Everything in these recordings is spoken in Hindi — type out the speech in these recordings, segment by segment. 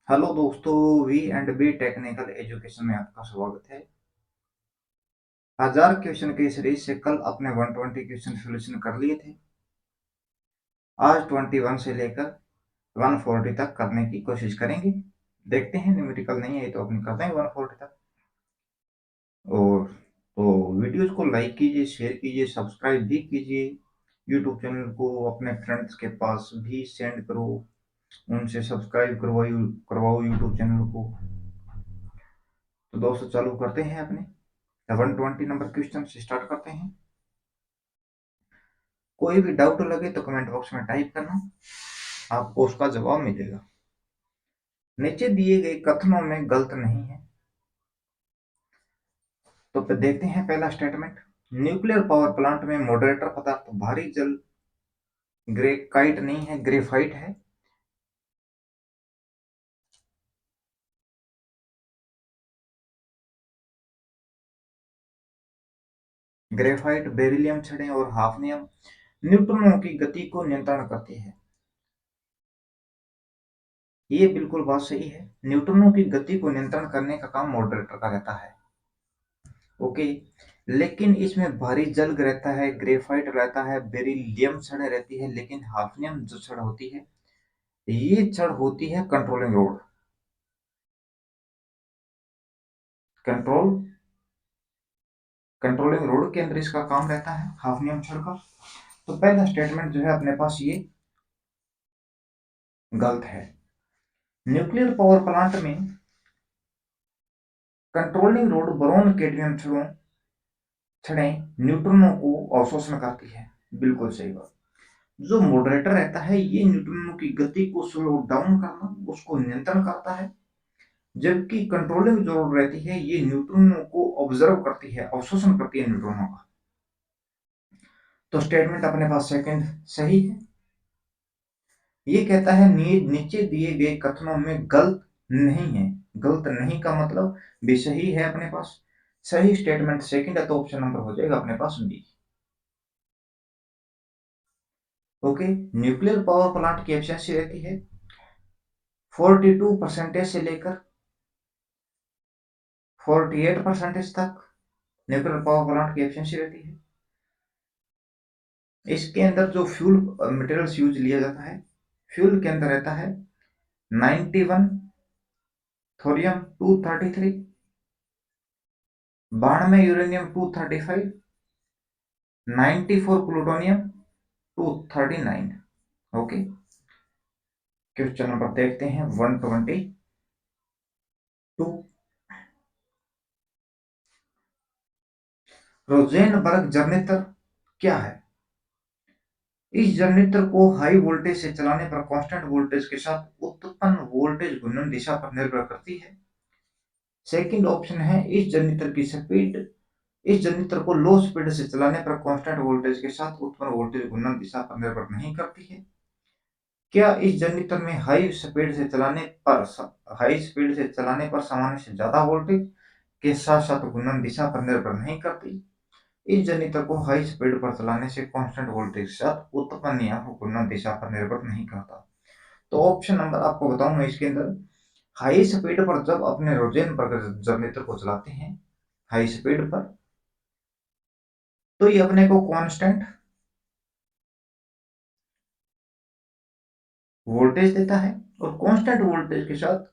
हेलो दोस्तों, V and B technical education में आपका स्वागत है। 1000 क्वेश्चन की सीरीज से कल अपने 120 क्वेश्चन सोल्यूशन कर लिए थे। आज 21 से लेकर 140 तक करने की कोशिश करेंगे। देखते हैं, न्यूमेरिकल नहीं है तो अपनी करते हैं 140 तक। और तो वीडियोस को लाइक कीजिए, शेयर कीजिए, सब्सक्राइब भी कीजिए। यूट्यूब चैनल को अपने फ्रेंड्स के पास भी सेंड करो, उनसे सब्सक्राइब करवाओ यूट्यूब चैनल को। तो दोस्तों चालू करते हैं अपने 120 नंबर क्वेश्चन से स्टार्ट करते हैं। कोई भी डाउट लगे तो कमेंट बॉक्स में टाइप करना, आपको उसका जवाब मिलेगा। नीचे दिए गए कथनों में गलत नहीं है। तो फिर देखते हैं पहला स्टेटमेंट। न्यूक्लियर पावर प्लांट में मॉडरेटर पदार्थ भारी जल ग्रेकाइट नहीं है, ग्रेफाइट है। ग्रेफाइट बेरिलियम छड़ें और हाफनियम न्यूट्रॉनों की गति को नियंत्रण करती है। ये बिल्कुल बात सही है। न्यूट्रॉनों की गति को नियंत्रण करने का काम मॉडरेटर का रहता है। ओके, लेकिन इसमें भारी जल रहता है, ग्रेफाइट रहता है, बेरिलियम छड़ रहती है, लेकिन हाफनियम जो छड़ होती है, ये छड़ होती है controlling road. Control controlling road के अंदर इसका काम रहता है हाफनियम छड़ का। तो पहला स्टेटमेंट जो है अपने पास ये गलत है। न्यूक्लियर पावर प्लांट में कंट्रोलिंग रोड बोरोन कैडमियम छड़ें न्यूट्रॉनों को अवशोषण करती है। बिल्कुल सही बात। जो मॉडरेटर रहता है ये न्यूट्रॉनों की गति को स्लो डाउन करना, उसको नियंत्रण करता है। जबकि कंट्रोलिंग जो रहती है ये न्यूट्रॉनों को ऑब्जर्व करती है, अवशोषण करती है न्यूट्रॉनों का। तो स्टेटमेंट अपने पास सेकंड सही है। ये कहता है नीचे दिए गए कथनों में गलत नहीं है। गलत नहीं का मतलब भी सही है अपने पास। सही स्टेटमेंट सेकंड है, तो ऑप्शन नंबर हो जाएगा अपने पास B. Okay, nuclear power plant की एफिशिएंसी रहती है 42% से लेकर 48% तक। न्यूक्लियर पावर प्लांट की एफिशिएंसी रहती है। इसके अंदर जो फ्यूल मटेरियल्स यूज लिया जाता है, फ्यूल के अंदर रहता है 91 thorium 233, 92 uranium 235, 94 plutonium 239। Okay, question number देखते हैं 122। रोजेनबर्ग जनरेटर क्या है? इस जनरेटर को हाई वोल्टेज से चलाने पर कांस्टेंट वोल्टेज के साथ उत्पन्न वोल्टेज घूर्णन दिशा पर निर्भर करती है। सेकंड ऑप्शन है इस जनरेटर को लो स्पीड से चलाने पर कांस्टेंट वोल्टेज के साथ उत्पन्न वोल्टेज घूर्णन दिशा पर निर्भर नहीं करती है। क्या इस जनरेटर में हाई स्पीड से चलाने पर सामान्य से ज्यादा वोल्टेज के साथ साथ घूर्णन दिशा पर निर्भर नहीं करती। इस जनरेटर को हाई स्पीड पर चलाने से कांस्टेंट वोल्टेज के साथ उत्पन्न या घूर्णन दिशा पर निर्भर नहीं करता। तो ऑप्शन नंबर आपको बताऊंगा इसके अंदर। हाई स्पीड पर जब अपने रोजेनबर्ग जनरेटर को चलाते हैं हाई स्पीड पर, तो ये अपने को कांस्टेंट वोल्टेज देता है। और कांस्टेंट वोल्टेज के साथ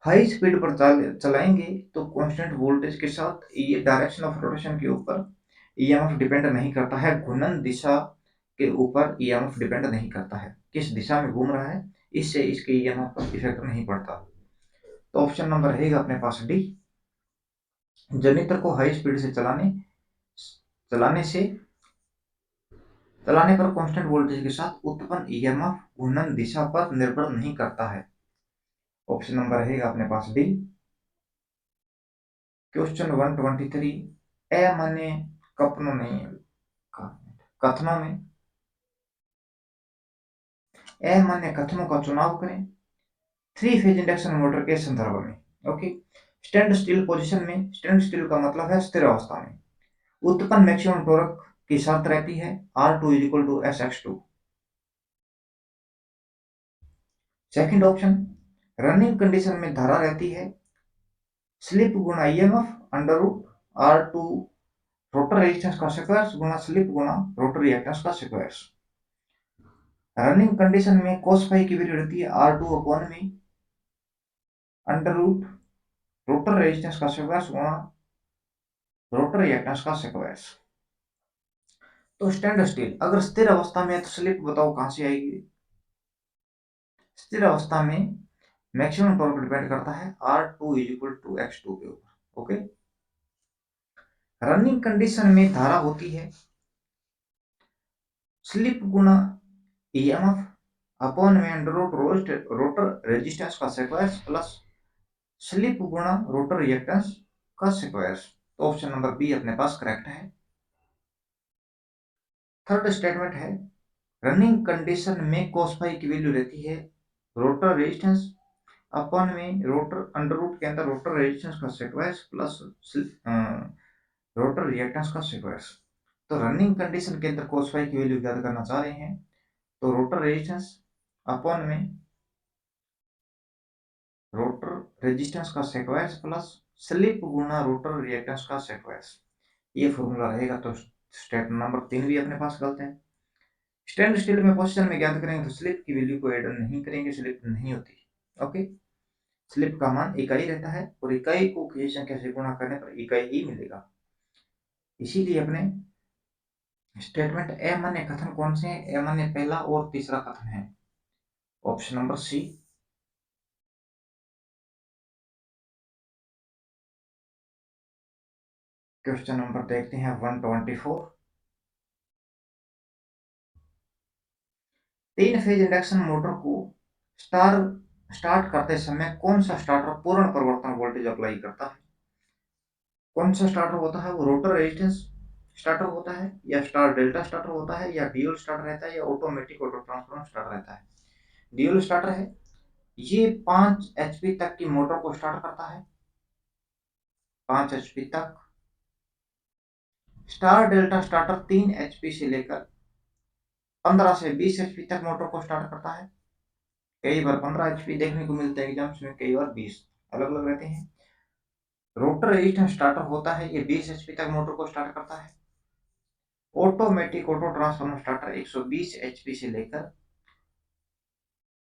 हाई स्पीड पर चलाएंगे तो कांस्टेंट वोल्टेज के साथ ये डायरेक्शन ऑफ रोटेशन के ऊपर ईएमएफ डिपेंड नहीं करता है। घूर्णन दिशा के ऊपर ईएमएफ डिपेंड नहीं करता है, किस दिशा में घूम रहा है इससे इसके ईएमएफ पर इफेक्ट नहीं पड़ता। तो ऑप्शन नंबर रहेगा अपने पास डी। जनरेटर को हाई स्पीड से चलाने से चलाने पर कांस्टेंट वोल्टेज के साथ उत्पन्न ईएमएफ घूर्णन दिशा पर निर्भर नहीं करता है। ऑप्शन नंबर रहेगा अपने पास डी। क्वेश्चन 123। अमान्य कथनों नहीं कथनों में अमान्य कथनों का चुनाव करें थ्री फेज इंडक्शन मोटर के संदर्भ में। ओके, स्टैंड स्टिल पोजीशन में, स्टैंड स्टिल का मतलब है स्थिर अवस्था में, उत्पन्न मैक्सिमम टॉर्क की शर्त रहती है R2 equal to SX2। Second option, running condition में धारा रहती है स्लिप गुणा EMF under root R2 rotor resistance का स्क्वायर गुणा स्लिप गुणा रोटर रिएक्टेंस का स्क्वायर। रनिंग कंडीशन में cos फाई की वैल्यू रहती है R2 अपॉन में अंडर रूट रोटर रेजिस्टेंस का स्क्वायर गुणा रोटर रिएक्टेंस का स्क्वायर। तो स्टैंड स्टिल अगर स्थिर अवस्था में है तो स्लिप बताओ कहां से आएगी। स्थिर अवस्था में मैक्सिमम टॉर्क डिपेंड करता है R2 is equal to X2 के ऊपर। ओके, रनिंग कंडीशन में धारा होती है स्लिप गुणा ईएमएफ अपॉन में अंडर रूट रोटर रेजिस्टेंस का स्क्वायर प्लस स्लिप गुणा रोटर रिएक्टेंस का स्क्वायर। तो ऑप्शन नंबर बी अपने पास करेक्ट है। थर्ड स्टेटमेंट है रनिंग कंडीशन में cos फाई की वैल्यू रहती है रोटर रेजिस्टेंस अपॉन में रोटर अंडर रूट के अंदर रोटर रेजिस्टेंस का स्क्वायर प्लस रोटर रिएक्टेंस का स्क्वायर। तो रनिंग कंडीशन के अंदर cos फाई की वैल्यू ज्ञात करना चाह रहे हैं तो रोटर रेजिस्टेंस अपॉन में रोटर रेजिस्टेंस का स्क्वायर प्लस स्लिप गुणा रोटर रिएक्टेंस का स्क्वायर, ये फॉर्मूला रहेगा। तो स्टेप नंबर 3 भी अपने पास गलत है। स्टैंड स्टिल में पोजीशन में ज्ञात करेंगे तो स्लिप की वैल्यू को ऐड नहीं करेंगे, स्लिप नहीं होती। ओके, स्लिप का मान इकाई रहता है और इकाई को किसी संख्या से गुणा करने पर इकाई ही मिलेगा। इसीलिए अपने स्टेटमेंट ए मान्य कथन कौन से हैं? ए मान्य पहला और तीसरा कथन है option number C. Question number देखते हैं 124। 3 फेज इंडक्शन मोटर को स्टार्ट करते समय कौन सा स्टार्टर पूर्ण परिवर्तन वोल्टेज अप्लाई करता है? कौन सा स्टार्टर होता है? वो रोटर रेजिस्टेंस स्टार्टर होता है या स्टार डेल्टा स्टार्टर होता है या ड्यूल स्टार्टर रहता है या ऑटोमेटिक ऑटो ट्रांसफॉर्मर स्टार्टर रहता है? ड्यूल स्टार्टर है। ये 5 एचपी तक की मोटर को स्टार्ट करता है, 5 एचपी तक। स्टार डेल्टा स्टार्टर 3 एचपी से लेकर 15 से 20 एचपी तक मोटर को स्टार्ट करता है। कई बार 15 एचपी देखने को मिलता है एग्जाम्स में, कई बार 20, अलग अलग रहते हैं। रोटर रेजिस्टेंस स्टार्टर होता है, ये 20 एचपी तक मोटर को स्टार्ट करता है। Automatic auto transformer starter 120 HP से लेकर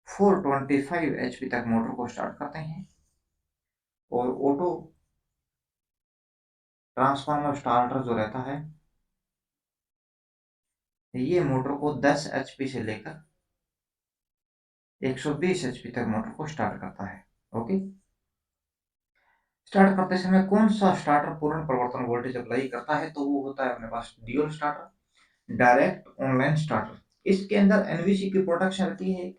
425 एचपी तक मोटर को स्टार्ट करते हैं। और ऑटो ट्रांसफॉर्मर स्टार्टर जो रहता है ये मोटर को 10 एचपी से लेकर 120 एचपी तक मोटर को स्टार्ट करता है। ओके, स्टार्ट करते समय कौन सा स्टार्टर पूर्ण परिवर्तन वोल्टेज अप्लाई करता है? तो वो होता है अपने पास dual starter, direct online starter. इसके अंदर एनवीसी की प्रोटेक्शन रहती है,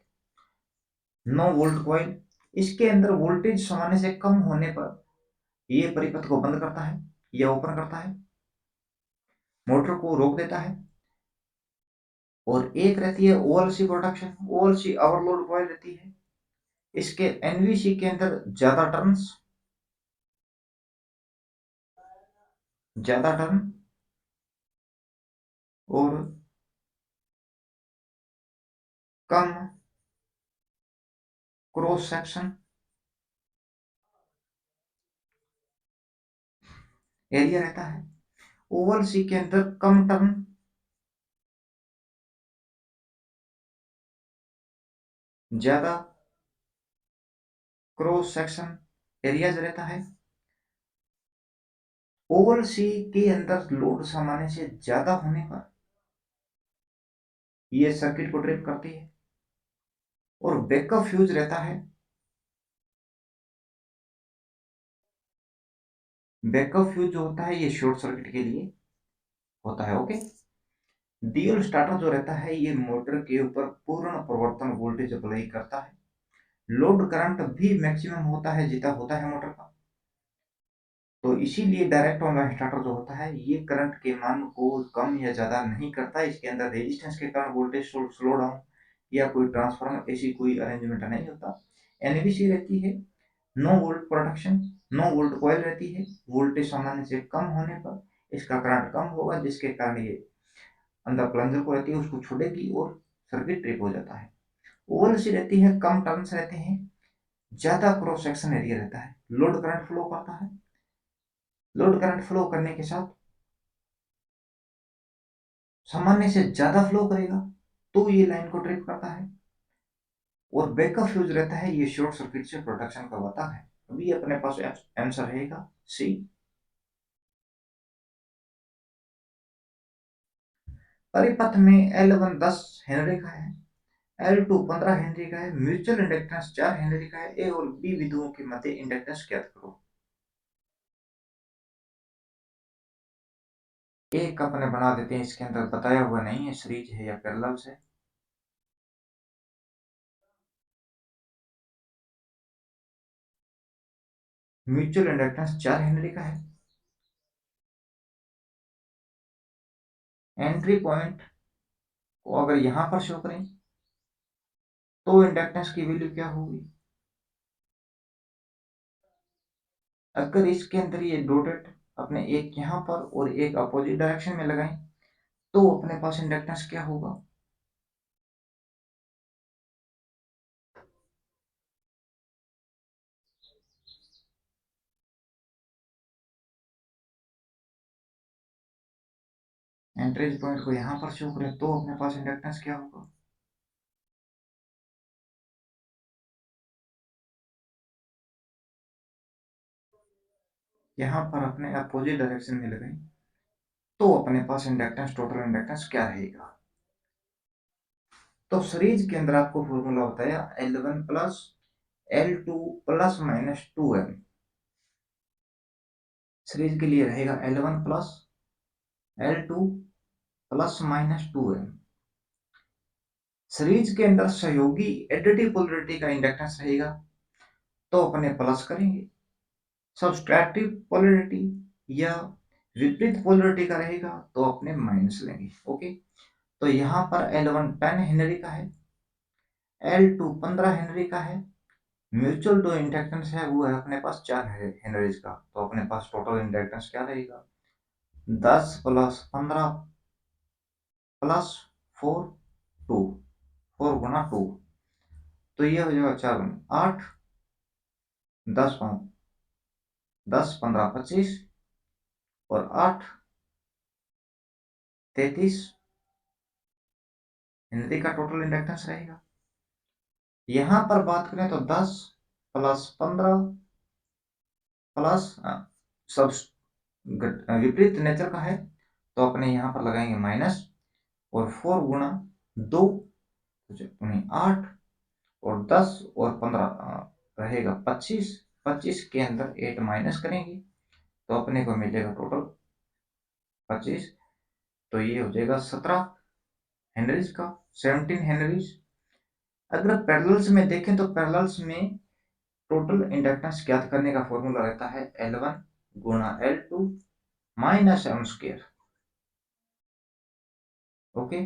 9 वोल्ट कॉइल। इसके अंदर वोल्टेज सामान्य से कम होने पर ये परिपथ को बंद करता है या ओपन करता है, मोटर को रोक देता है। और एक रहती है ओएलसी प्रोटेक्शन, ओएलसी ओवरलोड कॉइल रहती है। इसके एनवीसी के अंदर ज्यादा टर्न और कम क्रॉस सेक्शन एरिया रहता है। ओवल सी के अंदर कम टर्न, ज्यादा क्रॉस सेक्शन एरियाज रहता है। ओवल सी के अंदर लोड सामान्य से ज्यादा होने पर यह सर्किट को ट्रिप करती है। और बैकअप फ्यूज रहता है, बैकअप फ्यूज जो होता है ये शॉर्ट सर्किट के लिए होता है। ओके, ड्यूल स्टार्टर जो रहता है ये मोटर के ऊपर पूर्ण परिवर्तन वोल्टेज अप्लाई करता है। लोड करंट भी मैक्सिमम होता है जितना होता है मोटर का। तो इसीलिए डायरेक्ट ऑनलाइन स्टार्टर जो होता है ये करंट के मान को कम या ज्यादा नहीं करता। इसके अंदर रेजिस्टेंस के कारण वोल्टेज स्लो डाउन या कोई ट्रांसफार्मर ऐसी कोई अरेंजमेंट नहीं होता। एनवीसी रहती है, 9 वोल्ट प्रोडक्शन, 9 वोल्ट कॉइल रहती है। वोल्टेज सामान्य से कम होने पर इसका करंट कम होगा जिसके कारण ये अंदर प्लंजर को रहती है उसको छोड़ेगी और सर्किट ट्रिप हो जाता है। ओवलसी रहती है, कम टर्न्स रहते हैं, ज्यादा क्रॉस सेक्शन एरिया रहता है, लोड करंट फ्लो करता है। लोड करंट फ्लो करने के साथ सामान्य से ज्यादा फ्लो करेगा, तो ये लाइन को ट्रिप करता है। और बैकअप फ्यूज रहता है, ये शॉर्ट सर्किट से प्रोटेक्शन करवाता है। अभी अपने पास आंसर रहेगा सी। परिपथ में L1 10 हेनरी का है, L2 15 हेनरी का है, म्यूचुअल इंडक्टेंस 4 हेनरी का है। ए और बी बिंदुओं के मध्य इंडक्टेंस ज्ञात करो। एक अपने बना देते हैं, इसके अंदर बताया हुआ नहीं है सीरीज है या पैरेलल्स है। म्यूचुअल इंडक्टेंस 4 हेनरी का है। एंट्री पॉइंट को अगर यहां पर शो करें तो इंडक्टेंस की वैल्यू क्या होगी? अगर इसके अंदर ये डॉटेड अपने एक यहां पर और एक अपोजिट डायरेक्शन में लगाएं तो अपने पास इंडक्टेंस क्या होगा? एंट्री पॉइंट को यहां पर शो करें तो अपने पास इंडक्टेंस क्या होगा? यहां पर अपने अपोजिट डायरेक्शन में लगाएं तो अपने पास इंडक्टेंस, टोटल इंडक्टेंस क्या रहेगा? तो सीरीज के अंदर आपको फॉर्मूला बताया L1 plus L2 plus minus 2M। Series के लिए रहेगा L1 plus L2 plus minus 2M। Series के अंदर सहयोगी एडिटिव पोलरिटी का इंडक्टेंस रहेगा तो अपने प्लस करेंगे। सब्सट्रैक्टिव पोलरिटी या विपरीत पोलरिटी का रहेगा तो अपने माइनस लेंगे। ओके, तो यहाँ पर L1 10 हेनरी का है, L2 15 हेनरी का है। म्यूचुअल जो इंडक्टेंस है वो है अपने पास 4 हेनरीज का, तो अपने पास टोटल इंडक्टेंस क्या रहेगा? 10 प्लस 15 प्लस 4 2, 4 गुना 2, तो ये हो जाएगा 4 गुना 8, 10 10 15 25 और 8 33 हेनरी का टोटल इंडक्टेंस रहेगा। यहां पर बात करें तो 10 प्लस 15 प्लस सब विपरीत नेचर का है तो अपने यहाँ पर लगाएंगे माइनस, और 4 गुना 2 उन्हें 8 और 10 और 15 रहेगा 25। 25 के अंदर 8 माइनस करेंगे तो अपने को मिलेगा टोटल 25, तो ये हो जाएगा 17 हेनरीज का, 17 हेनरीज। अगर पैरेलल्स में देखें तो पैरेलल्स में टोटल इंडक्टेंस ज्ञात करने का फॉर्मूला रहता है L1 गुणा L2 minus M square. Okay,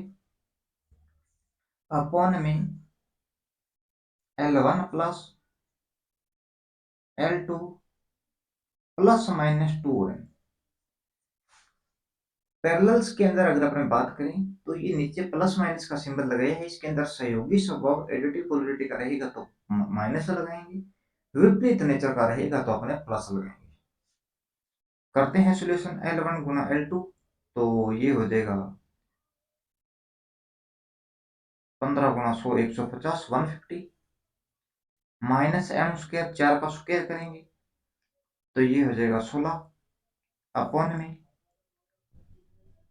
upon में L1 plus L2 plus minus 2M। Parallels के अंदर अगर अपन बात करें तो ये नीचे प्लस माइनस का सिंबल लगाया है, इसके अंदर सहयोगी स्वभाव एडिटिव पोलरिटी का रहेगा तो माइनस लगाएंगे, विपरीत नेचर का रहेगा तो अपने प्लस लगाएंगे। करते हैं सॉल्यूशन L1 गुना L2, तो ये हो जाएगा 15 गुना 100 150 150 माइनस M स्क्वायर, 4 का स्क्वायर करेंगे तो ये हो जाएगा 16 अपॉन में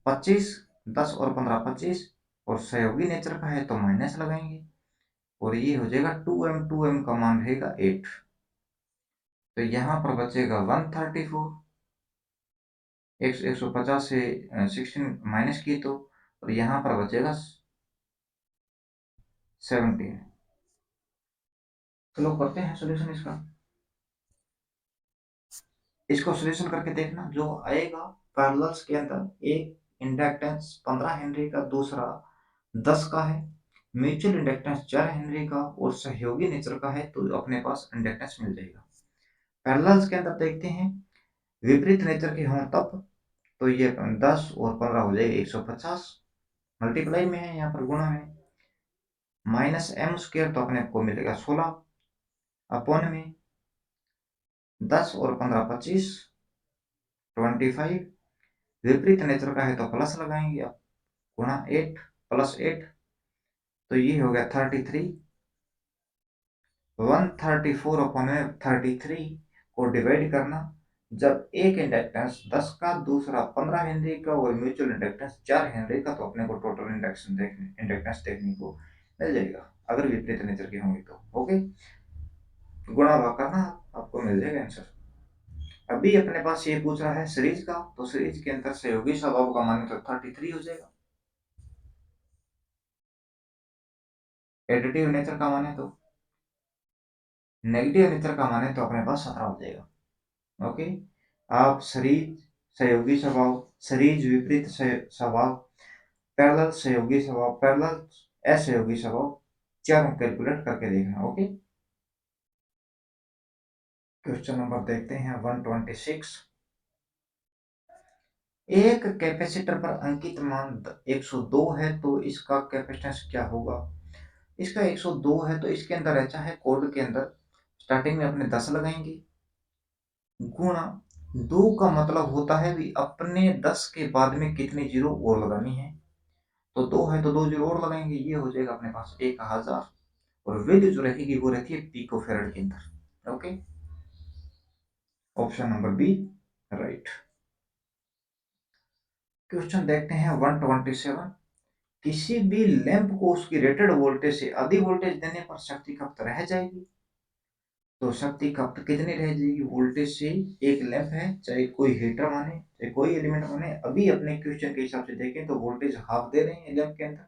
25, 10 और 15 25, और सहयोगी नेचर का है तो माइनस लगाएंगे और ये हो जाएगा 2M। 2M का मान रहेगा 8, तो यहाँ पर बचेगा 134। 150 से 16 माइनस किए तो, और यहाँ पर बचेगा 17। चलो करते हैं सोल्यूशन इसका। इसको सोल्यूशन करके देखना जो आएगा। पैरेलल्स के अंदर एक इंडक्टेंस 15 हेनरी का, दूसरा 10 का है, म्यूचुअल इंडक्टेंस 4 हेनरी का और सहयोगी नेचर का है तो अपने पास इंडक्टेंस मिल जाएगा। पैरेलल्स के अंदर देखते हैं विपरीत नेचर के हों तब, तो ये 10 और 15 हो जाएगा 150, मल्टीप्लाई में है यहाँ पर गुणा है, माइनस M स्क्वायर तो अपने को मिलेगा 16, अपॉन में 10 और 15 25, 25। विपरीत नेचर का है तो प्लस लगाएंगे आप, गुणा 8 प्लस 8, तो ये हो गया 33। 134 अपॉन में 33 को डिवाइड करना, जब एक इंडक्टेंस 10 का, दूसरा 15 हेनरी का और म्यूचुअल इंडक्टेंस 4 हेनरी का, तो अपने को टोटल इंडक्टेंस देखने को मिल जाएगा, अगर विपरीत नेचर के होंगे तो। ओके, गुणा भाग करना, आपको मिल जाएगा आंसर। अभी अपने पास ये पूछ रहा है सीरीज का, तो सीरीज के अंदर सहयोगी स्वभाव का मान तो 33 हो जाएगा, एडिटिव नेचर का मान है तो, नेगेटिव नेचर का मान है तो अपने पास 17 हो जाएगा। ओके, आप सीरीज, सहयोगी स्वभाव, सीरीज विपरीत स्वभाव, पैरेलल सहयोगी स्वभाव, पैरेलल असहयोगी स्वभाव, चारों कैलकुलेट करके देखना। ओके, क्वेश्चन नंबर देखते हैं 126। एक कैपेसिटर पर अंकित मान 102 है तो इसका कैपेसिटेंस क्या होगा। इसका 102 है तो इसके अंदर ऐसा है, कोड के अंदर स्टार्टिंग में अपने 10 लगाएंगे, गुणा 2 का मतलब होता है भी अपने 10 के बाद में कितनी जीरो और लगानी है, तो 2 है तो 2 जीरो और लगाएंगे, ये हो जाएगा अपने पास 1000। और वैल्यू जो रहेगी वो रहती है पिको फेरेड के अंदर। Okay, option number B right. Question देखते हैं 127। किसी भी लैंप को उसकी रेटेड वोल्टेज से अधिक वोल्टेज देने पर शक्ति खपत रह जाएगी, तो शक्ति खपत कितनी रह जाएगी वोल्टेज से। एक लैंप है, चाहे कोई हीटर माने चाहे कोई एलिमेंट माने, अभी अपने क्वेश्चन के हिसाब से देखें तो वोल्टेज हाफ दे रहे हैं लैंप के अंदर,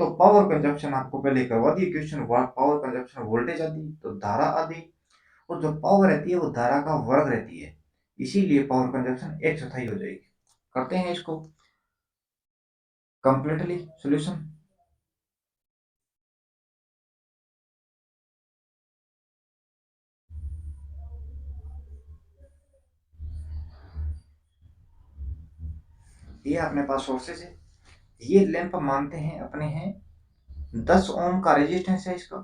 तो पावर कंजप्शन आपको पहले करवा दिए क्वेश्चन, पावर कंजप्शन वोल्टेज आदि तो धारा आदि, और जो पावर रहती है वो धारा का वर्ग रहती है, इसीलिए पावर कंजप्शन एक चौथाई हो जाएगी। करते हैं इसको कंप्लीटली सॉल्यूशन। ये अपने पास सोर्सेज है, ये लैंप मानते हैं अपने हैं 10 ओम का रेजिस्टेंस है इसका,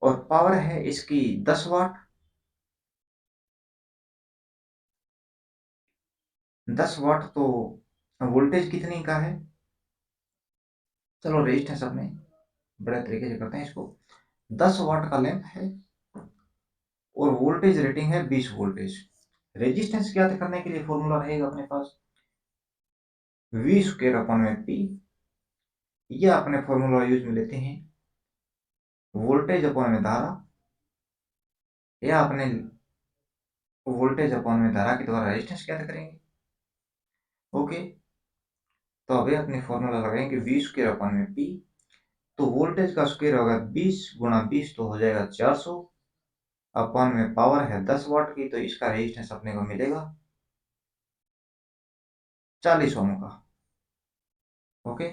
और पावर है इसकी 10 वाट। 10 वाट तो वोल्टेज कितनी का है, चलो रेजिस्टेंस अपने बड़े तरीके से करते हैं इसको। 10 वाट का लैंप है और वोल्टेज रेटिंग है 20 वोल्टेज। रेजिस्टेंस ज्ञात करने के लिए फॉर्मूला रहेगा अपने पास वी स्क्वायर अपॉन में पी, या अपने फॉर्मूला यूज में लेते हैं वोल्टेज अपॉन में धारा, या अपने वोल्टेज अपॉन में धारा के द्वारा रेजिस्टेंस ज्ञात करेंगे। ओके, तो अभी अपने फॉर्मूला लगाएंगे वी स्क्वायर अपॉन में पी, तो वोल्टेज का स्क्वायर होगा 20 गुणा 20 तो हो जाएगा 400, अपॉन में पावर है 10 वाट की, तो इसका रेजिस्टेंस अपने को मिलेगा 40 ओम का। ओके,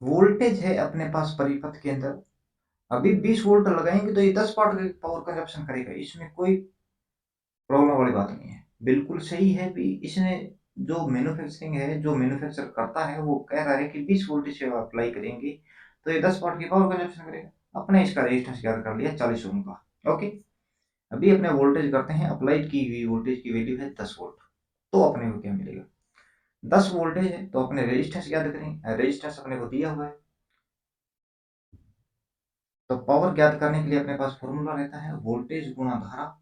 वोल्टेज है अपने पास परिपथ के अंदर, अभी 20 वोल्ट लगाएंगे तो ये 10 वाट की पावर कंजप्शन करेगा, इसमें कोई प्रॉब्लम वाली बात नहीं है, बिल्कुल सही है भी। इसमें जो मैन्युफैक्चरिंग है, जो मैन्युफैक्चर करता है वो कह रहा है कि 20 वोल्टेज से अप्लाई करेंगे तो ये 10 वाट की पावर कंजप्शन करेगा, अपने इसका रेजिस्टेंस याद कर लिया 40 ओम का। ओके, अभी अपने वोल्टेज करते हैं, अप्लाइड की हुई वोल्टेज की वैल्यू है 10 वोल्ट, तो अपने को क्या मिलेगा, 10 वोल्टेज है तो अपने रेजिस्टेंस याद करें, रेजिस्टेंस अपने को दिया हुआ है, तो पावर ज्ञात करने के लिए अपने पास फॉर्मूला रहता है वोल्टेज गुणा धारा,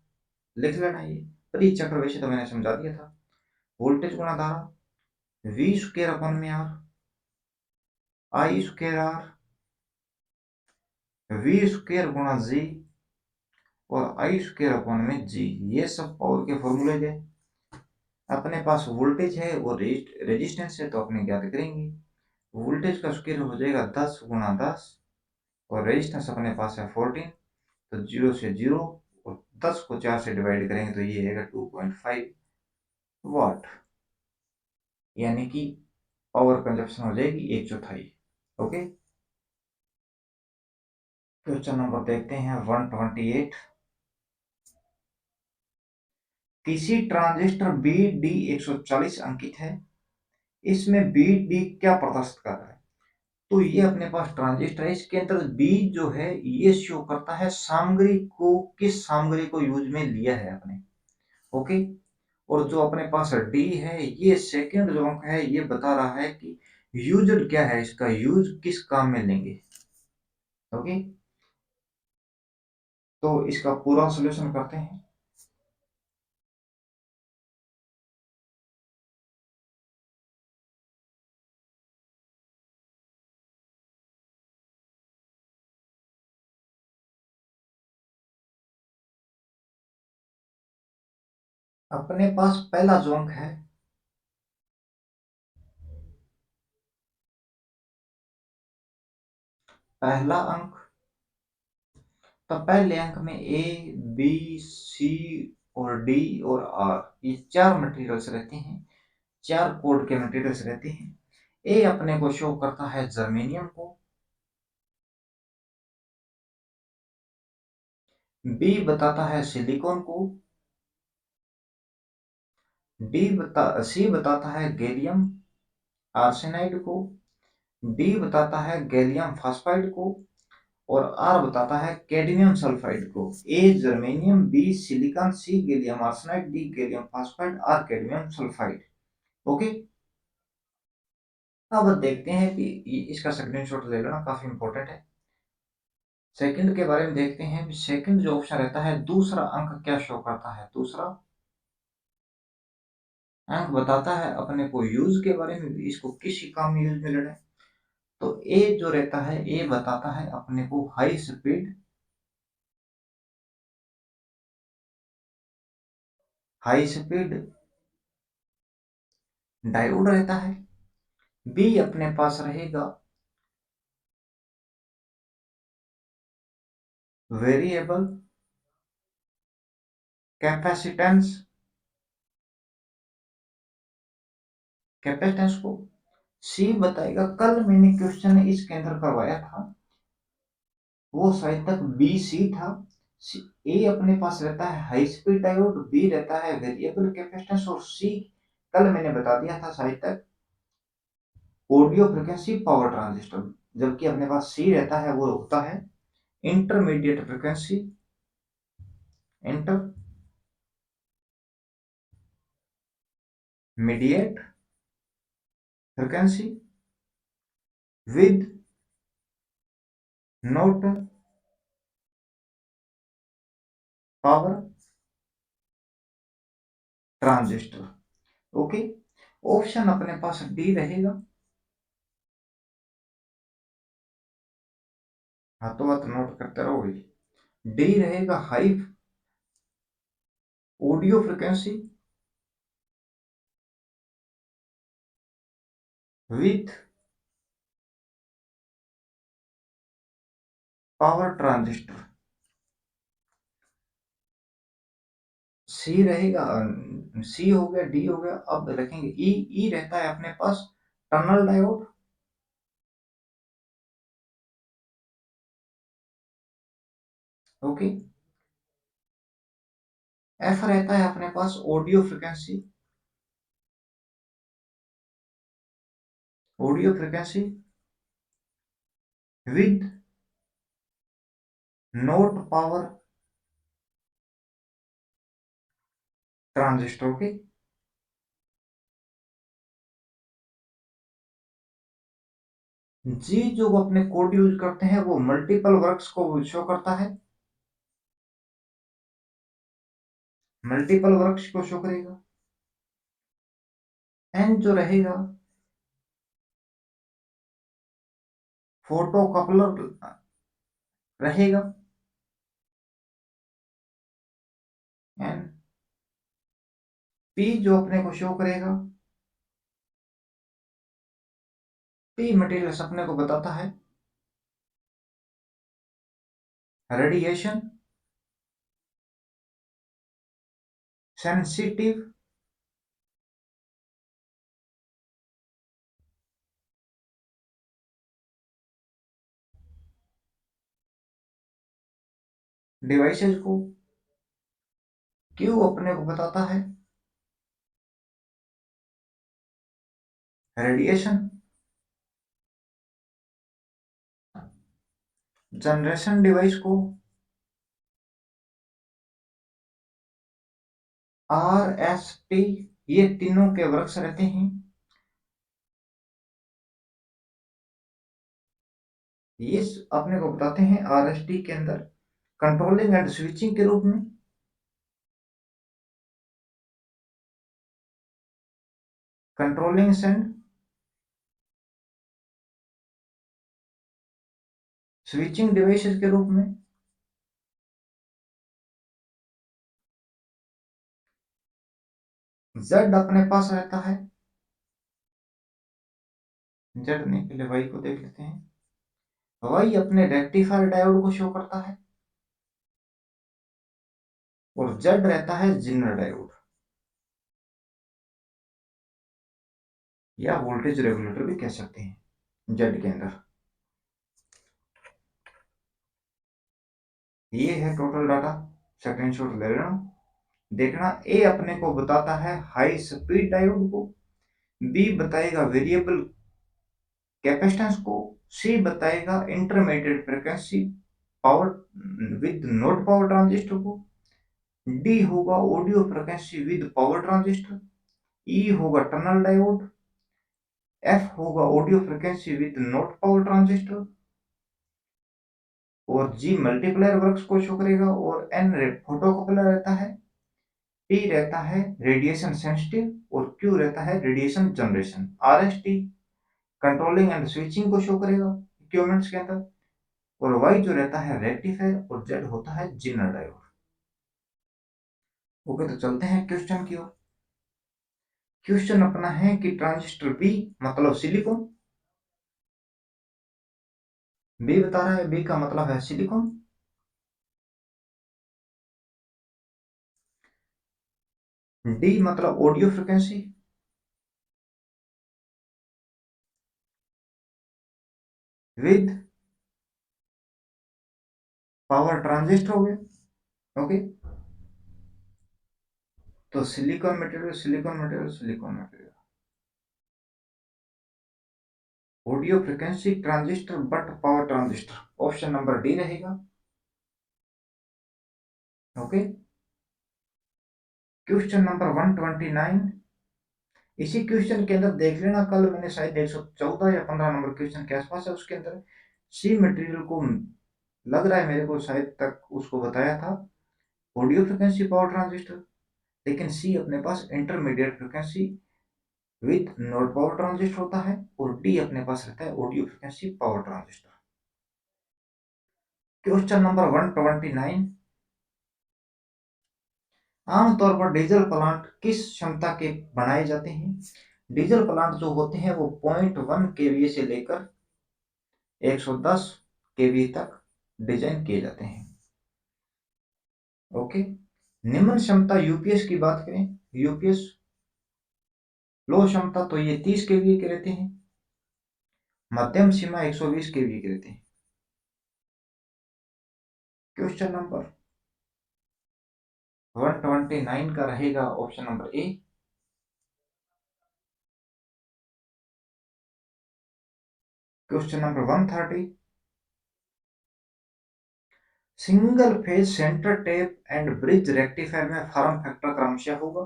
लिख लेना ये, परीक्षक वैसे तो मैंने समझा दिया था। वोल्टेज गुणा धारा वी स्क्वायर अपॉन में R, I square R, V square गुणा जी, और आई स्क्वायर अपॉन में जी, ये सब पावर के फॉर्मूले है। अपने पास वोल्टेज है और रेजिस्टेंस है, तो अपने ज्ञात करेंगे, वोल्टेज का स्क्वायर हो जाएगा 10 गुणा 10, और रेजिस्टेंस अपने पास है 14, तो 0 से 0, और 10 को 4 से डिवाइड करेंगे तो ये आएगा 2.5 वाट, यानी कि पावर कंजप्शन हो जाएगी एक चौथाई। ओके, क्वेश्चन नंबर देखते हैं 128। किसी ट्रांजिस्टर बी डी 140 अंकित है, इसमें बी डी क्या प्रदर्शित कर रहा है? तो ये अपने पास ट्रांजिस्टर है, इसके अंदर बी जो है ये शो करता है सामग्री को, किस सामग्री को यूज में लिया है अपने। ओके। और जो अपने पास डी है, ये सेकंड जो अंक है ये बता रहा है कि यूजड क्या है, इसका यूज किस काम में लेंगे। ओके। तो इसका पूरा सॉल्यूशन करते हैं। अपने पास पहला जो अंक है, पहला अंक, तो पहले अंक में ए बी सी और डी और आर ये चार मटेरियल्स रहते हैं, चार कोड के मटेरियल्स रहते हैं। ए अपने को शो करता है जर्मेनियम को, बी बताता है सिलिकॉन को, सी बताता है गैलियम आर्सेनाइड को, डी बताता है गैलियम फास्फाइड को, और आर बताता है कैडमियम सल्फाइड को। A germanium, B silicon, C gallium arsenide, D gallium phosphide, or cadmium sulphide. Okay. अब देखते हैं कि इसका स्क्रीनशॉट ले लेना, काफी इंपॉर्टेंट है। सेकंड के बारे में देखते हैं। सेकंड जो ऑप्शन रहता है, दूसरा अंक क्या शो करता है? दूसरा अंक बताता है अपने को यूज के बारे में, इसको किस काम में यूज में लेना है। तो ए जो रहता है, ए बताता है अपने को हाई स्पीड डायोड रहता है। बी अपने पास रहेगा वेरिएबल कैपेसिटेंस, कैपेसिटेंस को। सी बताएगा, कल मैंने क्वेश्चन इसके अंदर करवाया था, वो शायद तक बी सी था। ए अपने पास रहता है हाई स्पीड डायोड, बी रहता है वेरिएबल कैपेसिटेंस, और सी कल मैंने बता दिया था शायद तक ऑडियो फ्रिक्वेंसी पावर ट्रांजिस्टर। जबकि अपने पास सी रहता है, वो होता है intermediate frequency, intermediate frequency with not power transistor. Okay. Option अपने पास डी रहेगा, हाथों हाथ नोट करते रहो भाई। डी रहेगा high audio frequency with power transistor. C रहेगा, सी हो गया, डी हो गया। अब रखेंगे ई। ई रहता है अपने पास टनल डायोड। ओके। एफ रहता है अपने पास audio frequency, audio frequency with not power transistor के। जी जो अपने कोड यूज करते हैं वो मल्टीपल वर्क्स को शो करता है, मल्टीपल वर्क्स को शो करेगा। एन जो रहेगा फोटो कपलर रहेगा। एन पी जो अपने को शो करेगा, पी मटेरियल अपने को बताता है रेडिएशन सेंसिटिव डिवाइसेस को, क्यू अपने को बताता है रेडिएशन। जनरेशन डिवाइस को आर एस टी, ये तीनों के वृक्ष रहते हैं। ये अपने को बताते हैं आर एस टी के अंदर कंट्रोलिंग एंड स्विचिंग के रूप में। कंट्रोलिंग एंड स्विचिंग डिवाइसेस के रूप में। जेड अपने पास रहता है, जेड नहीं, पहले वाई को देख लेते हैं। वाई अपने रेक्टिफायर डायोड को शो करता है, और जेड रहता है जिनर डायोड, या वोल्टेज रेगुलेटर भी कह सकते हैं जेड के अंदर। ये है टोटल डाटा, स्क्रीनशॉट ले लेना। देखना, ए अपने को बताता है हाई स्पीड डायोड को, बी बताएगा वेरिएबल कैपेसिटेंस को, सी बताएगा intermediate frequency power with not power transistor को, डी होगा audio frequency with power transistor, E होगा टनल डायोड, एफ होगा audio frequency with not power transistor, और जी मल्टीप्लायर वर्क्स को शो करेगा, और एन फोटोकपलर रहता है, पी रहता है रेडिएशन सेंसिटिव, और क्यू रहता है radiation generation. R S T controlling and switching को शो करेगा इक्विपमेंट्स के अंदर, और वाई जो रहता है रेक्टिफायर, और जेड होता है जिनर डायोड। ओके, तो चलते हैं क्वेश्चन की ओर। क्वेश्चन अपना है कि ट्रांजिस्टर बी मतलब सिलिकॉन, बी बता रहा है, बी का मतलब है सिलिकॉन। डी मतलब audio frequency with power transistor हो गया। ओके, तो silicon material, silicon material, silicon material, audio frequency transistor but power transistor, option number D रहेगा। Okay, question number 129। इसी क्वेश्चन के अंदर देख लेना, कल मैंने शायद 114 या 15 नंबर क्वेश्चन के आसपास है, उसके अंदर सी मटेरियल को लग रहा है मेरे को शायद तक उसको बताया था ऑडियो फ्रिक्वेंसी पावर ट्रांजिस्टर, लेकिन सी अपने पास intermediate frequency with not power transistor होता है, और डी अपने पास रहता है audio frequency power transistor. Question number 129। आमतौर पर डीजल प्लांट किस क्षमता के बनाए जाते हैं? डीजल प्लांट जो होते हैं वो 0.1 केवीए से लेकर 110 केवी तक डिजाइन किए जाते हैं। ओके, निम्न क्षमता यूपीएस की बात करें, यूपीएस लो क्षमता तो ये 30 केवीए के रहते हैं, मध्यम सीमा 120 केवीए के रहते हैं। क्वेश्चन नंबर 129 का रहेगा option number A. Question number 130। Single phase centre tap and bridge rectifier में फॉर्म फैक्टर क्रमशः होगा।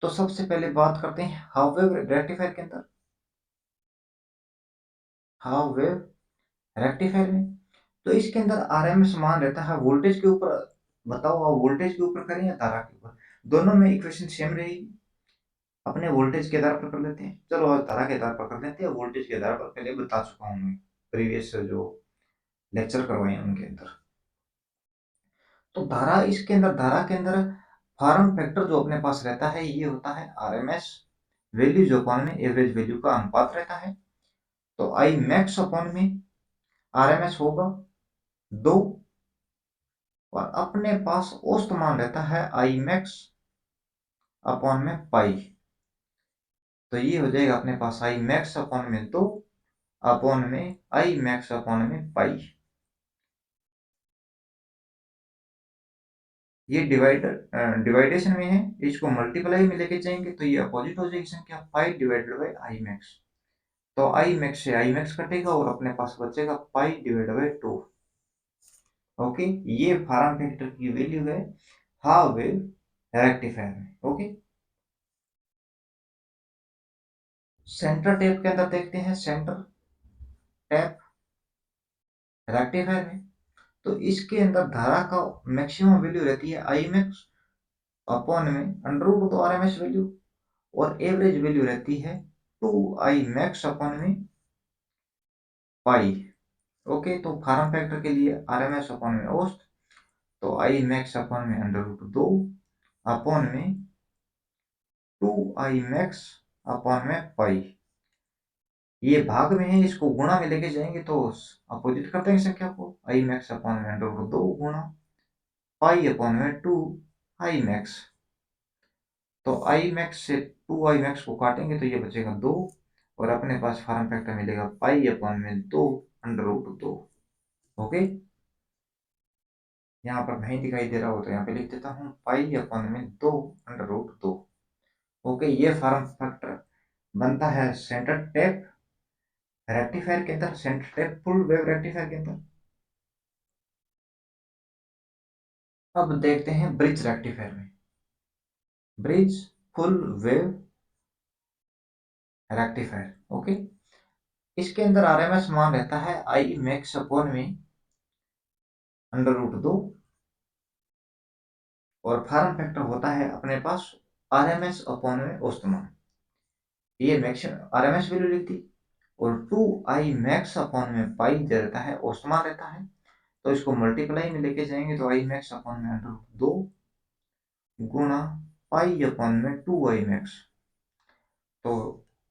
तो सबसे पहले बात करते हैं हाफ वेव रेक्टिफायर के अंदर, हाफ वेव रेक्टिफायर में, तो इसके अंदर आरएमएस मान रहता है वोल्टेज के ऊपर। बताओ आप वोल्टेज के ऊपर करें या धारा के ऊपर, दोनों में इक्वेशन सेम रहेगी। अपने वोल्टेज के आधार पर कर लेते हैं, चलो आज धारा के आधार पर कर लेते हैं, वोल्टेज के आधार पर पहले बता चुका हूं मैं प्रीवियस जो लेक्चर करवाए हैं उनके अंदर। तो धारा, इसके अंदर धारा के अंदर फॉर्म फैक्टर जो अपने पास रहता है ये होता है आरएमएस वैल्यू जो अपॉन में एवरेज वैल्यू का अनुपात रहता है। तो आई मैक्स अपॉन में आरएमएस होगा 2, और अपने पास औसत मान रहता है आई मैक्स अपॉन में पाई। तो ये हो जाएगा अपने पास आई मैक्स अपॉन में 2 अपॉन में आई मैक्स अपॉन में पाई। ये डिवाइडेशन में है, इसको मल्टीप्लाई में लेके जाएंगे तो ये अपोजिट हो जाएगी संख्या पाई डिवाइडेड बाई आई मैक्स। तो आई मैक्स से आई मैक्स कटेगा और अपने पास बचेगा पाई डिवाइड बाई 2। ओके, ये फार्म फैक्टर की वैल्यू है हाफ वेव रेक्टिफायर में। ओके, सेंटर टेप के अंदर देखते हैं, सेंटर टेप रेक्टिफायर में, तो इसके अंदर धारा का मैक्सिमम वैल्यू रहती है आई मैक्स अपॉन में अंडर रूट तो आर एम एस वैल्यू, और एवरेज वैल्यू रहती है 2 आई मैक्स अपॉन में पाई। ओके, तो फार्म फैक्टर के लिए आर एम एस अपॉन में औसत, तो आई मैक्स अपॉन में अंडर रूट 2 अपॉन में 2 आई मैक्स अपॉन में पाई। ये भाग में है, इसको गुणा में लेके जाएंगे तो अपोजिट करते हैं संख्या को, आई मैक्स अपॉन में अंडर रूट 2 गुणा पाई अपॉन में 2 आई मैक्स। तो आई मैक्स से 2 आई मैक्स को काटेंगे तो ये बचेगा 2, और अपने पास फार्म फैक्टर मिलेगा पाई अपॉन में 2 अंडर रूट 2। ओके, यहाँ पर नहीं दिखाई दे रहा हो तो यहाँ पे लिख देता हूँ पाई अपॉन में 2 अंडर रूट 2। ओके, ये फार्म फैक्टर बनता है सेंटर टेप रेक्टिफायर के अंदर, centre tap full wave rectifier के अंदर। अब देखते हैं ब्रिज रेक्टिफायर में, bridge full wave rectifier. Okay, इसके अंदर आरएमएस मान रहता है आई मैक्स अपॉन में अंडर रूट 2, और फार्म फैक्टर होता है अपने पास आरएमएस अपॉन में औसत मान। ये मैक्सिमम आरएमएस वैल्यू लिखती, और 2 आई मैक्स अपॉन में पाई दे रहता है, औसत मान रहता है, तो इसको मल्टीप्लाई में लेके जाएंगे तो आई मैक्स अपॉन में अंडर रूट 2 गुणा पाई अपॉन में 2 आई मैक्स। तो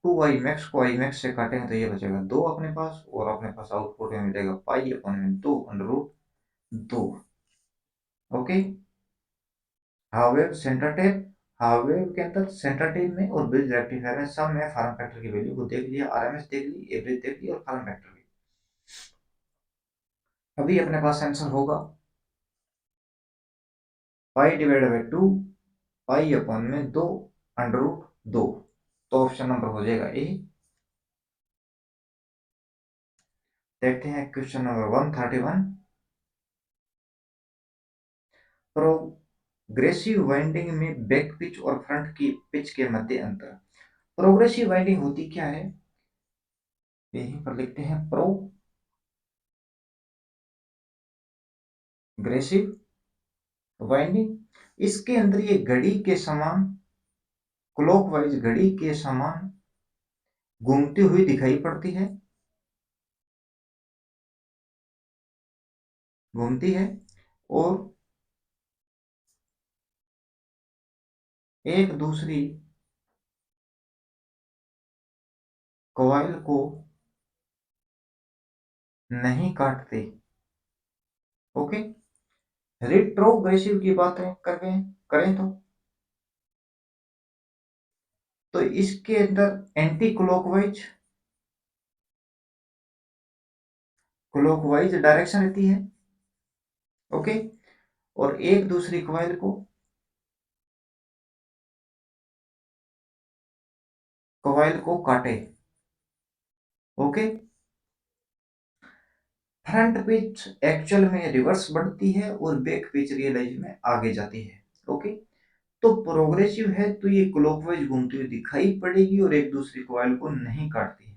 2 आई मैक्स को आई मैक्स से काटेंगे तो ये बचेगा 2 अपने पास, और अपने पास आउटपुट में मिलेगा पाई अपॉन में 2 under root 2। Okay, half wave centre tap, half wave के अंदर सेंटर टेप में और ब्रिज रेक्टिफायर में सब में फार्म फैक्टर की वैल्यू को देख लिया, आरएमएस देख ली, एवरेज देख ली, और फार्म फैक्टर भी। अभी अपने पास आंसर होगा pi divide by 2 pi upon में 2 अंडर रूट 2। तो ऑप्शन नंबर हो जाएगा ए। देखते हैं क्वेश्चन नंबर 131, प्रोग्रेसिव वाइंडिंग में बैक पिच और फ्रंट की पिच के मध्य अंतर। प्रोग्रेसिव वाइंडिंग होती क्या है, यहीं पर लिखते हैं प्रोग्रेसिव वाइंडिंग। इसके अंदर ये घड़ी के समान, क्लॉकवाइज घड़ी के समान घूमती हुई दिखाई पड़ती है, घूमती है, और एक दूसरी कॉइल को नहीं काटते। ओके, रिट्रोग्रेसिव की बात करें तो इसके अंदर एंटी क्लॉकवाइज डायरेक्शन रहती है। ओके, और एक दूसरी कॉइल को काटे। ओके, फ्रंट पिच एक्चुअल में रिवर्स बढ़ती है और बैक पिच रियलाइज में आगे जाती है। ओके, तो प्रोग्रेसिव है तो ये क्लॉकवाइज घूमती हुई दिखाई पड़ेगी और एक दूसरी कॉइल को नहीं काटती है।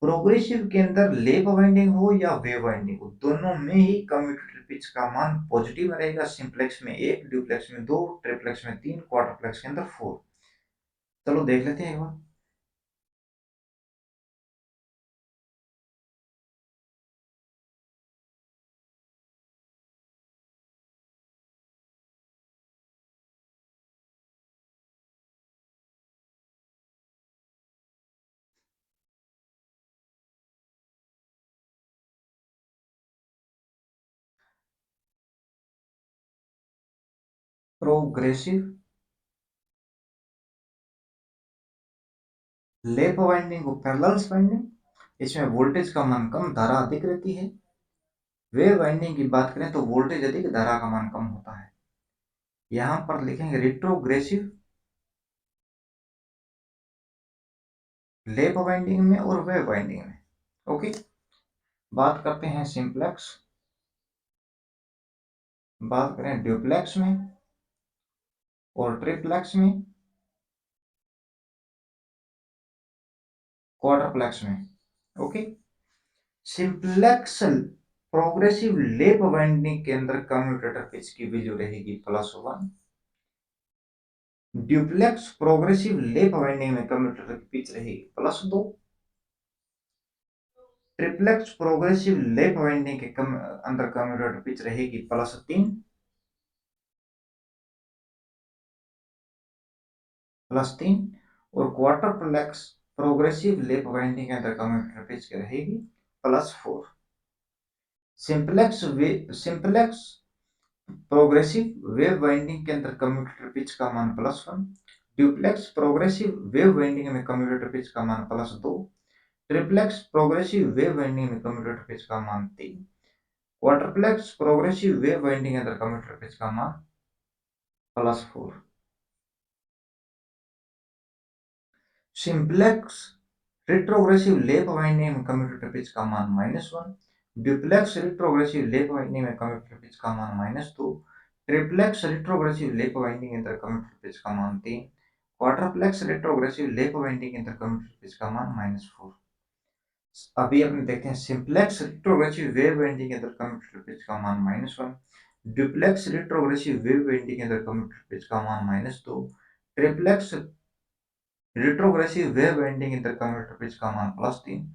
प्रोग्रेसिव के अंदर लैप वाइंडिंग हो या वेव वाइंडिंग हो, दोनों में ही कम्यूटेटर पिच का मान पॉजिटिव रहेगा। सिंप्लेक्स में 1, ड्यूप्लेक्स में 2, ट्रिप्लेक्स में 3, क्वाड्रप्लेक्स के अंदर 4। चलो देख लेते हैं एक बार। प्रोग्रेसिव लैप वाइंडिंग को पैरेलल वाइंडिंग, इसमें वोल्टेज का मान कम, धारा अधिक रहती है। वेव वाइंडिंग की बात करें तो वोल्टेज अधिक, धारा का मान कम होता है। यहां पर लिखेंगे रिट्रोग्रेसिव लैप वाइंडिंग में और वेव वाइंडिंग में। ओके, बात करते हैं सिंप्लेक्स, बात करें ड्यूप्लेक्स में और ट्रिप्लेक्स में, क्वाड्रप्लेक्स में। Okay, simplex progressive lap winding के अंदर कम्यूटेटर पिच की वैल्यू रहेगी +1। ड्यूप्लेक्स प्रोग्रेसिव लैप वाइंडिंग में कम्यूटेटर की पिच रहेगी +2। ट्रिप्लेक्स प्रोग्रेसिव लैप वाइंडिंग के अंदर कम्यूटेटर पिच रहेगी +3 और क्वार्टरप्लेक्स प्रोग्रेसिव लैप वाइंडिंग के अंदर कम्यूटेटर पिच रहेगी +4। सिंप्लेक्स प्रोग्रेसिव वेव वाइंडिंग के अंदर कम्यूटेटर पिच का मान +1। ड्यूप्लेक्स प्रोग्रेसिव वेव वाइंडिंग में कम्यूटेटर पिच का मान +2। ट्रिप्लेक्स प्रोग्रेसिव वेव वाइंडिंग में कम्यूटेटर पिच का मान 3। क्वार्टरप्लेक्स प्रोग्रेसिव वेव वाइंडिंग के अंदर कम्यूटेटर पिच का मान +4। सिंप्लेक्स रिट्रोग्रेसिव लैप वाइंडिंग में कम्यूटेटर पिच का मान -1। ड्यूप्लेक्स रिट्रोग्रेसिव लैप वाइंडिंग में कम्यूटेटर पिच का मान -2। ट्रिप्लेक्स रिट्रोग्रेसिव लैप वाइंडिंग के अंदर कम्यूटेटर पिच का मान 3। क्वार्टरप्लेक्स रिट्रोग्रेसिव लैप वाइंडिंग के अंदर कम्यूटेटर पिच का मान -4। अभी अपने देखते हैं सिंप्लेक्स रिट्रोग्रेसिव वेव वाइंडिंग के अंदर कम्यूटेटर पिच का मान -1। ड्यूप्लेक्स रिट्रोग्रेसिव वेव वाइंडिंग के अंदर कम्यूटेटर पिच का मान -2। ट्रिप्लेक्स रिट्रोग्रेसिव वेव वाइंडिंग के अंदर कम्यूटेटर पिच का मान +3।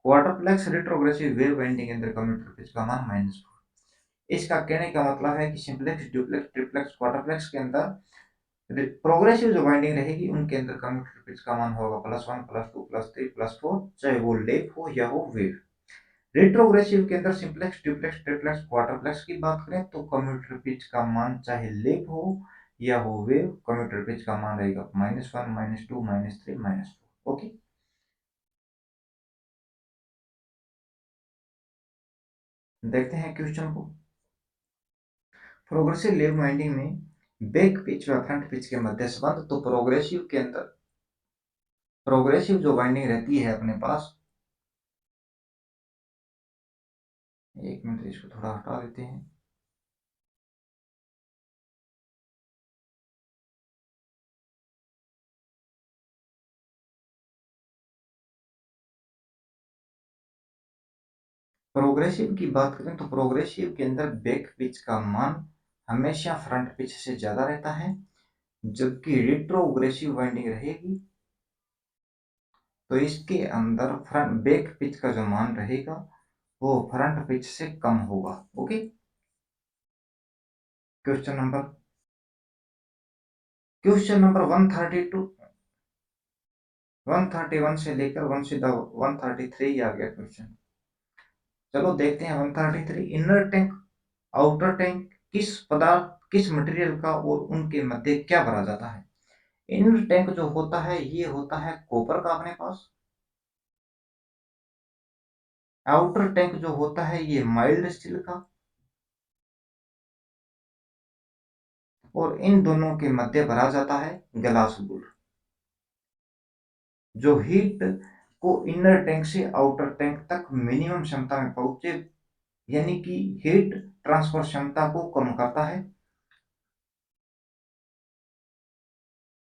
क्वार्टरप्लेक्स रिट्रोग्रेसिव वेव वाइंडिंग के अंदर कम्यूटेटर पिच का मान -4। इसका कहने का मतलब है कि सिंप्लेक्स, ड्यूप्लेक्स, ट्रिप्लेक्स, क्वार्टरप्लेक्स के अंदर प्रोग्रेसिव जो वाइंडिंग रहेगी उनके अंदर कम्यूटेटर पिच का मान होगा +1, +2, +3, +4, चाहे वो लेप हो या हो वेव। रेट्रोग्रेसिव के अंदर सिंप्लेक्स, ड्यूप्लेक्स, ट्रिप्लेक्स, क्वार्टरप्लेक्स की बात करें तो कम्यूटेटर पिच का मान चाहे लेप हो या हो वेव, कम्यूटेटर पिच का मान रहेगा -1, -2, -3, -4। ओके, देखते हैं क्वेश्चन को। प्रोग्रेसिव लेव वाइंडिंग में बैक पिच व फ्रंट पिच के मध्य संबंध, तो प्रोग्रेसिव के अंदर प्रोग्रेसिव जो वाइंडिंग रहती है अपने पास, एक मिनट इसको थोड़ा हटा देते हैं। प्रोग्रेसिव की बात करें तो प्रोग्रेसिव के अंदर बैक पिच का मान हमेशा फ्रंट पिच से ज्यादा रहता है, जबकि रेट्रोग्रेसिव वाइंडिंग रहेगी तो इसके अंदर फ्रंट बैक पिच का जो मान रहेगा वो फ्रंट पिच से कम होगा। Okay, question number question number 132 131 से लेकर 133 आ गया क्वेश्चन। चलो देखते हैं 133। इनर टैंक, आउटर टैंक किस पदार्थ, किस मटेरियल का और उनके मध्य क्या भरा जाता है? इनर टैंक जो होता है ये होता है कॉपर का अपने पास। आउटर टैंक जो होता है ये माइल्ड स्टील का। और इन दोनों के मध्य भरा जाता है ग्लास गुड। जो हीट को इनर टैंक से आउटर टैंक तक मिनिमम क्षमता में पहुंचे, यानी कि हीट ट्रांसफर क्षमता को कम करता है,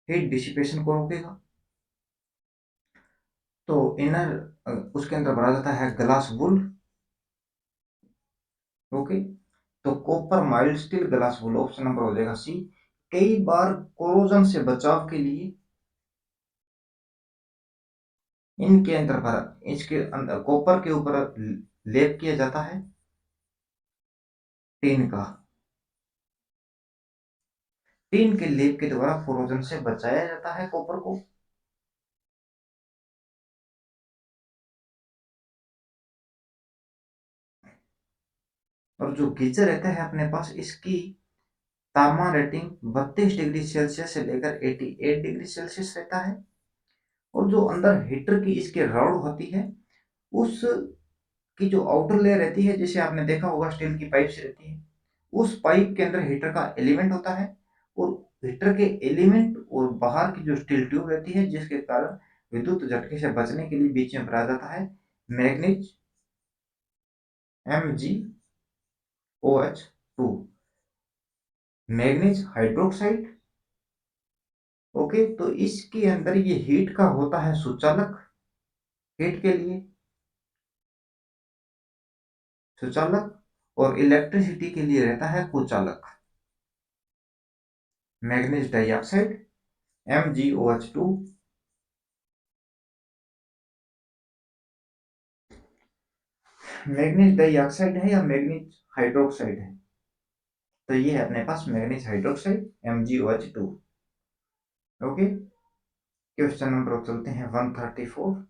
हीट डिसिपेशन को रोकेगा। तो इनर उसके अंदर भरा जाता है ग्लास वुल। ओके, तो कॉपर, माइल्ड स्टील, ग्लास वुल, ऑप्शन नंबर हो जाएगा सी। कई बार कोरोजन से बचाव के लिए इनके अंदर भरा, इसके अंदर कॉपर के ऊपर लेप किया जाता है टीन का। टीन के लेप के द्वारा कोरोजन से बचाया जाता है कॉपर को। और जो गीजर रहता है अपने पास, इसकी तापमान रेटिंग 32 डिग्री सेल्सियस से लेकर 88 डिग्री सेल्सियस रहता है। और जो अंदर हीटर की इसकी रॉड होती है, उस की जो आउटर लेयर रहती है, जिसे आपने देखा होगा स्टील की पाइप से रहती है, उस पाइप के अंदर हीटर का एलिमेंट होता है और हीटर के एलिमेंट और बाहर की जो स्टील ट्यूब रहती है, जिसके कारण विद्युत झटके से बचने के लिए बीच में भरा जाता है manganese MgOH2, manganese hydroxide. Okay, तो इसके अंदर ये हीट का होता है सुचालक, हीट के लिए सुचालक, और इलेक्ट्रिसिटी के लिए रहता है कुचालक। Manganese dioxide MgOH2, manganese dioxide है या मैग्नीज हाइड्रोक्साइड है, तो ये है अपने पास manganese hydroxide MgOH2। Okay, question number चलते हैं 134।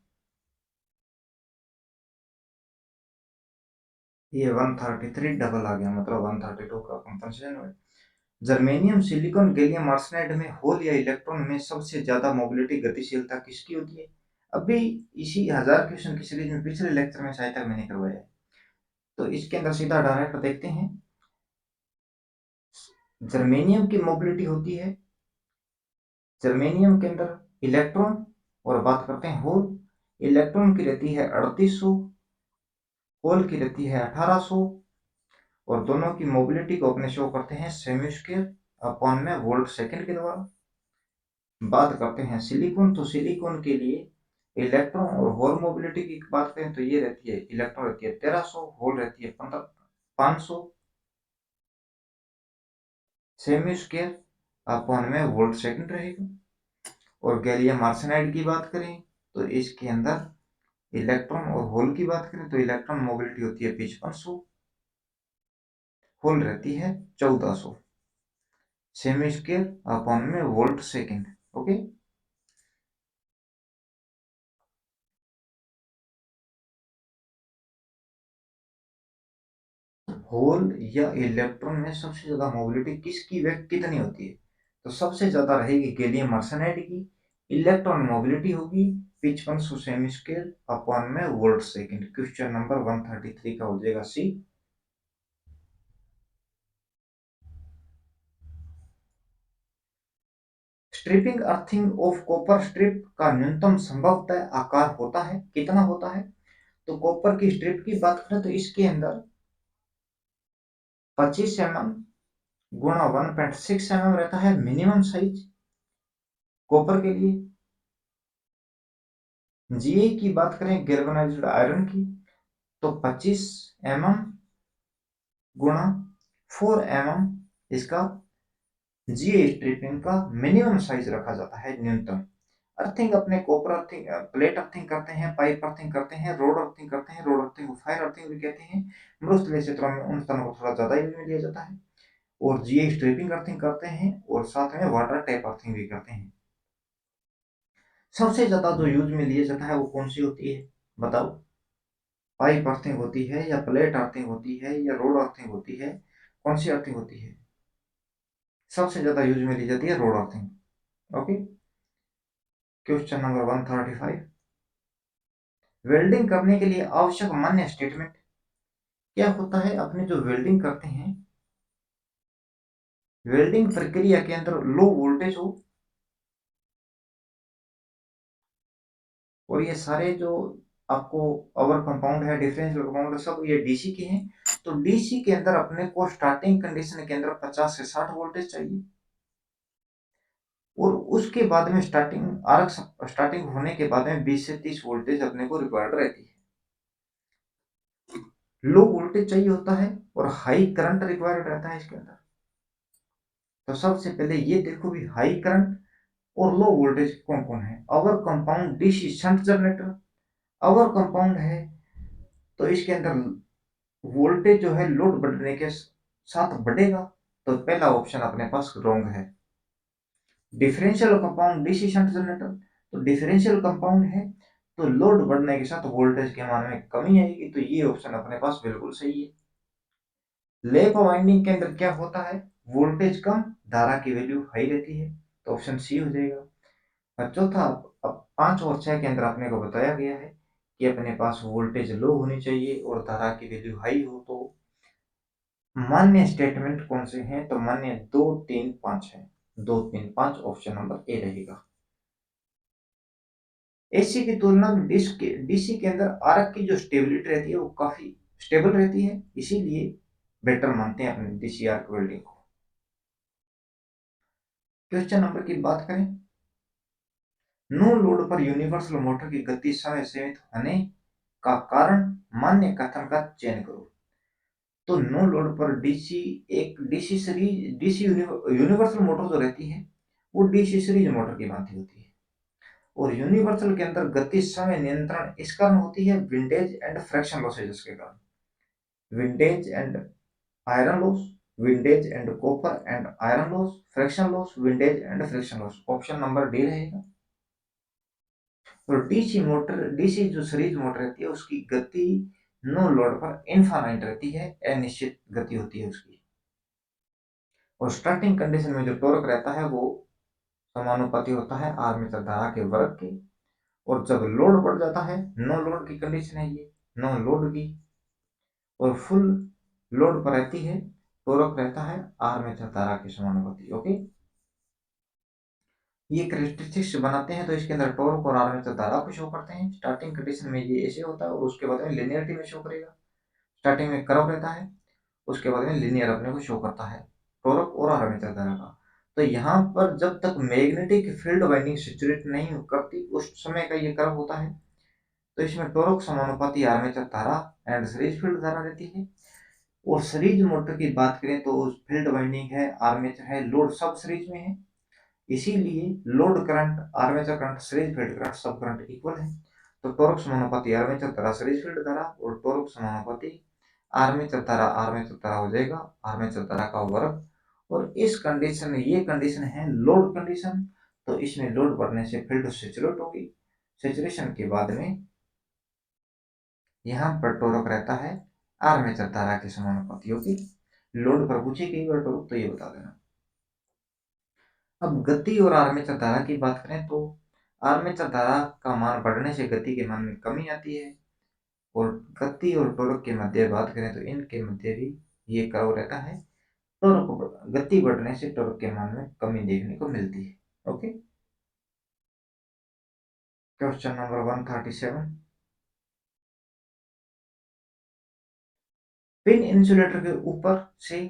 ये 133 डबल आ गया, मतलब 132 का कंपनसेशन है। जर्मेनियम सिलिकॉन गैलियम आर्सेनाइड में होल या इलेक्ट्रॉन में सबसे ज्यादा मोबिलिटी गतिशीलता किसकी होती है? अभी इसी 1000 क्वेश्चन की सीरीज में पिछले लेक्चर में शायद तक मैंने करवाया है, तो इसके अंदर सीधा डायरेक्ट देखते हैं। जर्मेनियम की मोबिलिटी होती है, जर्मेनियम के अंदर इलेक्ट्रॉन, और बात करते हैं होल, इलेक्ट्रॉन की रहती है 3800, होल की रहती है 1800, और दोनों की मोबिलिटी को अपने शो करते हैं सेमी स्क्वायर अपॉन में वोल्ट सेकंड के द्वारा। बात करते हैं सिलिकॉन, तो सिलिकॉन के लिए इलेक्ट्रॉन और होल मोबिलिटी की बात करें तो ये रहती है, इलेक्ट्रॉन रहती है 1300, होल रहती है 500, सेमी स्क्वायर अपॉन में वोल्ट सेकंड रहेगा। और गैलियम आर्सेनाइड की बात करें तो इसके अंदर इलेक्ट्रॉन और होल की बात करें तो इलेक्ट्रॉन मोबिलिटी होती है 5500, होल रहती है 1400, सेमी स्क्वायर अपॉन में वोल्ट सेकंड। ओके, होल या इलेक्ट्रॉन में सबसे ज्यादा मोबिलिटी किसकी वे कितनी होती है? तो सबसे ज्यादा रहेगी गैलियम आर्सेनाइड की, इलेक्ट्रॉन मोबिलिटी होगी 5500 सेमी स्क्वायर अपॉन में वोल्ट सेकंड। क्वेश्चन नंबर 133 का हो जाएगा C. Stripping earthing of copper strip का न्यूनतम संभवतः आकार होता है, कितना होता है? तो कॉपर की स्ट्रिप की बात करें तो इसके अंदर 25 mm गुणा 1.6 mm रहता है मिनिमम साइज कॉपर के लिए। जीए की बात करें गैल्वेनाइज्ड आयरन की, तो 25 mm गुणा 4 mm इसका जीए स्ट्रिपिंग का मिनिमम साइज रखा जाता है, न्यूनतम। अर्थिंग अपने कॉपर अर्थिंग, प्लेट अर्थिंग करते हैं, पाइप अर्थिंग करते हैं, रोड अर्थिंग करते हैं, रोड अर्थिंग को फायर अर्थिंग भी कहते हैं। मरुस्थलीय क्षेत्रों में उन स्थानों को थोड़ा ज्यादा यूज में लिया जाता है। और जीए स्ट्रिपिंग अर्थिंग करते हैं, और साथ में वाटर टैप अर्थिंग भी करते हैं। सबसे ज्यादा जो यूज में लिया जाता है वो कौन सी होती है, बताओ? पाइप अर्थिंग होती है, या प्लेट अर्थिंग होती है, या रोड अर्थिंग होती है? कौन सी अर्थिंग होती है सबसे ज्यादा यूज में ली जाती है? Road earthing. Okay, question number 135। Welding करने के लिए आवश्यक मान्य स्टेटमेंट क्या होता है? अपने जो वेल्डिंग करते हैं, वेल्डिंग प्रक्रिया के अंदर लो वोल्टेज हो, और ये सारे जो आपको अवर कंपाउंड है, डिफरेंशियल कंपाउंड है, सब ये डीसी के हैं। तो डीसी के अंदर अपने को स्टार्टिंग कंडीशन के अंदर 50 से 60 वोल्टेज चाहिए, और उसके बाद में स्टार्टिंग होने के बाद में 20 से 30 वोल्टेज अपने को रिक्वायर्ड रहती है। लो वोल्टेज चाहिए होता है और हाई करंट रिक्वायर्ड रहता है इसके अंदर। तो सबसे पहले ये देखो भी, हाई करंट और लो वोल्टेज कौन कौन है? अवर कंपाउंड डीसी शंट जनरेटर अवर कंपाउंड है, तो इसके अंदर वोल्टेज जो है लोड बढ़ने के साथ बढ़ेगा, तो पहला ऑप्शन अपने पास रॉन्ग है। Differential compound DC shunt generator, तो डिफरेंशियल कंपाउंड है तो लोड बढ़ने के साथ वोल्टेज के मान में कमी आएगी, तो ये ऑप्शन अपने पास बिल्कुल सही है। लैप वाइंडिंग के अंदर क्या होता है? वोल्टेज कम, धारा की वैल्यू हाई रहती है, तो ऑप्शन सी हो जाएगा। और चौथा, अब 5 और 6 के अंदर अपने को बताया गया है कि अपने पास वोल्टेज लो होनी चाहिए और धारा की वैल्यू हाई हो, तो मान्य स्टेटमेंट कौन से हैं? तो मान्य 2, 3, 5 है। 2, 3, 5 ऑप्शन नंबर ए रहेगा। एसी की तुलना में डीसी के अंदर आरक की जो स्टेबिलिटी रहती है वो काफी स्टेबल रहती है, इसीलिए बेटर मानते हैं अपने डीसी आर्क वेल्डिंग को। क्वेश्चन नंबर की बात करें, नो लोड पर यूनिवर्सल मोटर की गति समय सीमित होने का कारण मान्य कथन का चयन करो। तो नो लोड पर डीसी एक DC series DC universal motor जो रहती है वो डीसी सीरीज मोटर की भांति होती है, और यूनिवर्सल के अंदर गति समय नियंत्रण इस कारण होती है विंडेज एंड फ्रैक्शन लॉसेज के कारण। Windage and iron loss, windage and copper and iron loss, fraction loss, windage and fraction loss, option number D रहेगा। तो डीसी जो सीरीज मोटर रहती है उसकी गति नो लोड पर इनफाइनाइट रहती है, अनिश्चित गति होती है उसकी, और स्टार्टिंग कंडीशन में जो टॉर्क रहता है वो समानुपाती होता है आर्मेचर धारा के वर्ग के, और जब लोड बढ़ जाता है, नो लोड की कंडीशन है ये, नो लोड की, और फुल लोड पर रहती है, टॉर्क रहता है आर्मेचर धारा के समानुपाती। ओके, ये करेक्टरिस्टिक्स बनाते हैं तो इसके अंदर टॉर्क और आर्मेचर धारा को शो करते हैं। स्टार्टिंग कंडीशन में ये ऐसे होता है और उसके बाद में लिनियरिटी में शो करेगा। स्टार्टिंग में कर्व रहता है, उसके बाद में लिनियर अपने को शो करता है टॉर्क और आर्मेचर धारा का। तो यहाँ पर जब तक मैग्नेटिक फील्ड वाइंडिंग सैचुरेट नहीं करती उस समय का ये कर्व होता है। तो इसमें टॉर्क समानुपाती आर्मेचर धारा एंड सीरीज फील्ड धारा रहती है। और सीरीज मोटर की बात करें तो फील्ड वाइंडिंग है, आर्मेचर है, लोड सब सीरीज में है, इसीलिए load current, armature current, series field current सब करंट इक्वल है। तो टॉर्क समानुपाती आर्मेचर धारा सीरीज फील्ड धारा, और टॉर्क समानुपाती आर्मेचर धारा हो जाएगा आर्मेचर धारा का वर्ग। और इस कंडीशन, ये कंडीशन है लोड कंडीशन, तो इसमें लोड बढ़ने से फील्ड सैचुरेट होगी। सैचुरेशन के बाद में यहाँ पर टॉर्क रहता है आर्मेचर धारा के समानुपाती। ओके, लोड पर पूछे कई बार टॉर्क तो ये बता देना। अब गति और आर्मेचर धारा की बात करें तो आर्मेचर धारा का मान बढ़ने से गति के मान में कमी आती है, और गति और टॉर्क के मध्य बात करें तो इनके मध्य भी ये कर्व रहता है। टॉर्क गति बढ़ने से टॉर्क के मान में कमी देखने को मिलती है। Okay, question number 137, pin insulator के ऊपर से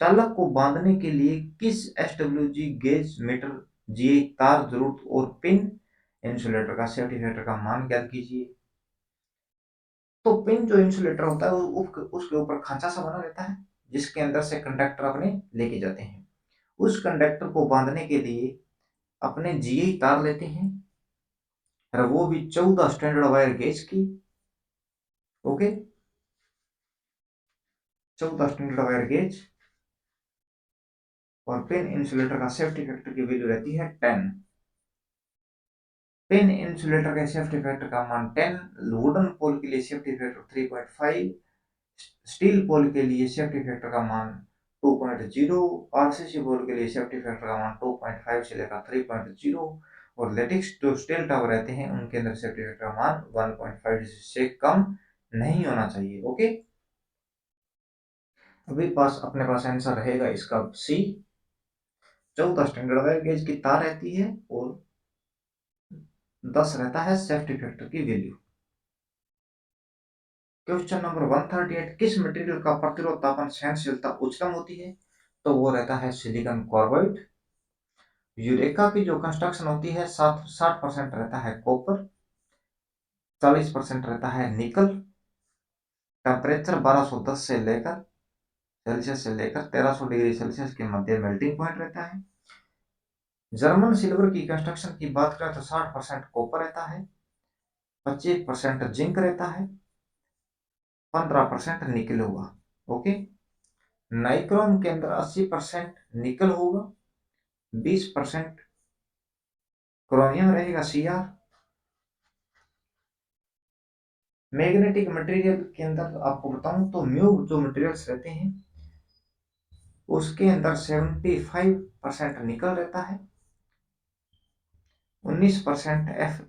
चालक को बांधने के लिए किस एसडब्ल्यूजी गेज मीटर जीए तार जरूरत और पिन इंसुलेटर का सेफ्टी फैक्टर का मान ज्ञात कीजिए। तो पिन जो इंसुलेटर होता है उसके ऊपर खांचा सा बना रहता है जिसके अंदर से कंडक्टर अपने लेके जाते हैं। उस कंडक्टर को बांधने के लिए अपने जीए तार लेते हैं, और वो भी 14 स्टैंडर्ड वायर गेज की। ओके, 14 स्टैंडर्ड वायर गेज, और पिन इंसुलेटर का सेफ्टी फैक्टर की वैल्यू रहती है 10। पिन इंसुलेटर के सेफ्टी फैक्टर का मान 10, वुडन पोल के लिए सेफ्टी फैक्टर 3.5, स्टील पोल के लिए सेफ्टी फैक्टर का मान 2.0, आरसीसी पोल के लिए सेफ्टी फैक्टर का मान 2.5 से लेकर 3.0, और लेटेक्स जो स्टील टावर रहते हैं उनके अंदर सेफ्टी फैक्टर का मान 1.5 से कम नहीं होना चाहिए। ओके, अभी अपने पास आंसर रहेगा इसका सी। 14 स्टैंडर्ड वायर गेज की तार रहती है और 10 रहता है सेफ्टी फैक्टर की वैल्यू। क्वेश्चन नंबर 138, किस मटेरियल का प्रतिरोध तापमान सहनशीलता उच्चतम होती है? तो वो रहता है सिलिकॉन कार्बाइड। यूरेका की जो कंस्ट्रक्शन होती है 60% रहता है कॉपर, 40% रहता है निकल। टेम्परेचर 1210 से लेकर सेल्सियस से लेकर 1300 डिग्री सेल्सियस के मध्य मेल्टिंग पॉइंट रहता है। जर्मन सिल्वर की कंस्ट्रक्शन की बात करें तो 60% कॉपर रहता है, 25% जिंक रहता है, 15% निकल होगा। ओके, नाइक्रोम के अंदर 80% निकल होगा, 20% क्रोमियम रहेगा सीआर। मैग्नेटिक मटेरियल के अंदर आपको बताऊं तो म्यू जो मटेरियल्स रहते हैं उसके अंदर 75% निकल रहता है, 19% एफ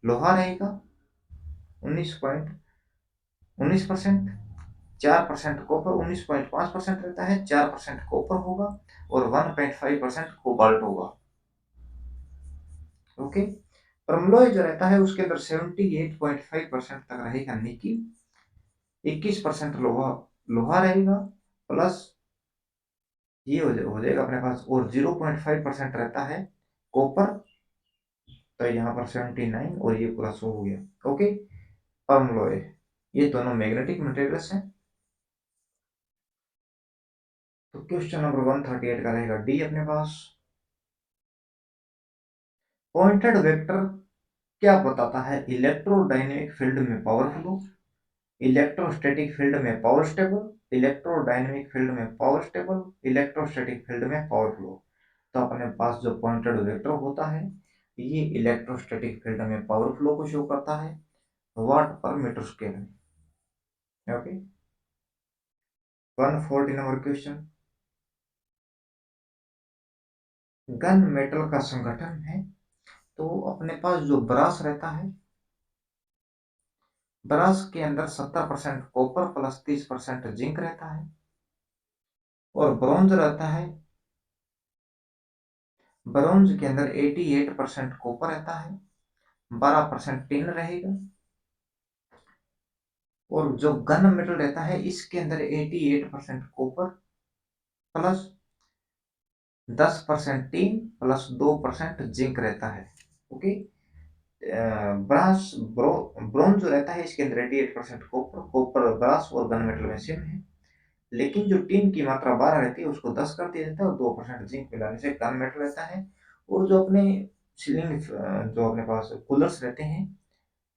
लोहा रहेगा, 19%, 4% कॉपर 19.5% रहता है, 4% कॉपर होगा और 1.5% कोबाल्ट होगा। ओके, परमलोय जो रहता है उसके अंदर 78.5% तक रहेगा निकिल, 21% लोहा लोहा रहेगा, प्लस ये हो जाएगा अपने पास, और 0.5% रहता है कॉपर, तो यहाँ पर 79 और ये पूरा 100 हो गया। ओके, परमलोय ये दोनों मैग्नेटिक मटेरियल्स हैं। तो क्वेश्चन नंबर 138 का रहेगा डी अपने पास। पॉइंटेड वेक्टर क्या बताता है? इलेक्ट्रोडायनेमिक फील्ड में पावर फ्लो, इलेक्ट्रोस्टैटिक फील्ड में पावर स्टेबल, इलेक्ट्रोडायनेमिक फील्ड में पावर स्टेबल, इलेक्ट्रोस्टैटिक फील्ड में पावर फ्लो। तो अपने पास जो पॉइंटेड वेक्टर होता है ये इलेक्ट्रोस्टैटिक फील्ड में पावर फ्लो को शो करता है वाट पर मीटर स्क्वायर में। Okay, 140 number question, gun metal का संगठन है। तो अपने पास जो ब्रास रहता है, ब्रास के अंदर 70% कॉपर प्लस 30% जिंक रहता है, और ब्रॉन्ज रहता है, ब्रॉन्ज के अंदर 88% कॉपर रहता है, 12% टिन रहेगा, और जो गन मेटल रहता है इसके अंदर 88% copper plus 10% tin plus 2% zinc रहता है। ओके, ब्रास ब्रोंज जो रहता है इसके अंदर 88% कॉपर, कॉपर ब्रास और गन मेटल में सेम है, लेकिन जो टिन की मात्रा 12 रहती है उसको 10 कर दिया जाता है और 2% जिंक मिलाने से गन मेटल रहता है। और जो अपने सीलिंग जो अपने पास कूलर्स रहते हैं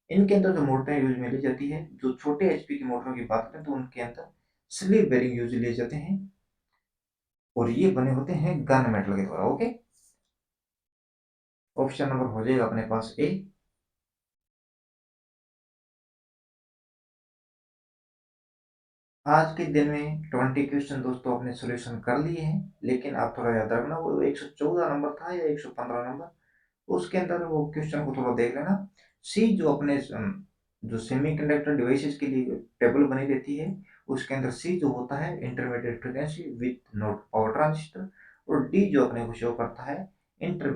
इनके अंदर जो मोटरें यूज में ली जाती है, जो छोटे एचपी की मोटरों की बात करें तो उनके अंदर स्लीव बेरिंग यूज लिए जाते हैं, और ये बने होते हैं गन मेटल के द्वारा। ओके, ऑप्शन नंबर हो जाएगा अपने पास ए। आज के दिन में 20 क्वेश्चन दोस्तों अपने सॉल्यूशन कर लिए हैं, लेकिन आप थोड़ा याद रखना वो 114 नंबर था या 115 नंबर, उसके अंदर वो क्वेश्चन को थोड़ा देख लेना। सी जो अपने जो सेमीकंडक्टर डिवाइसेस के लिए टेबल बनी रहती है उसके अंदर सी जो होता है intermediate frequency with not power transistor, और डी जो अपने को शो करता है inter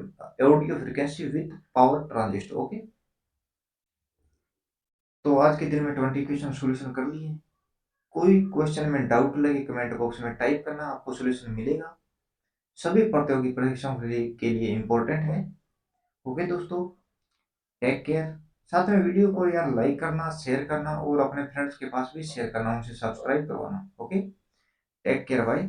audio frequency with power transistor. Okay, तो आज के दिन में 20 क्वेश्चन सॉल्यूशन कर लिए। कोई क्वेश्चन में डाउट लगे कमेंट बॉक्स में टाइप करना, आपको सॉल्यूशन मिलेगा। सभी प्रतियोगी परीक्षाओं के लिए इम्पोर्टेंट है। ओके दोस्तों, टेक केयर। साथ में वीडियो को यार लाइक करना, शेयर करना और अपने फ्रेंड्स के पास भी शेयर करना, उनसे सब्सक्राइब करवाना। ओके, टेक केयर भाई।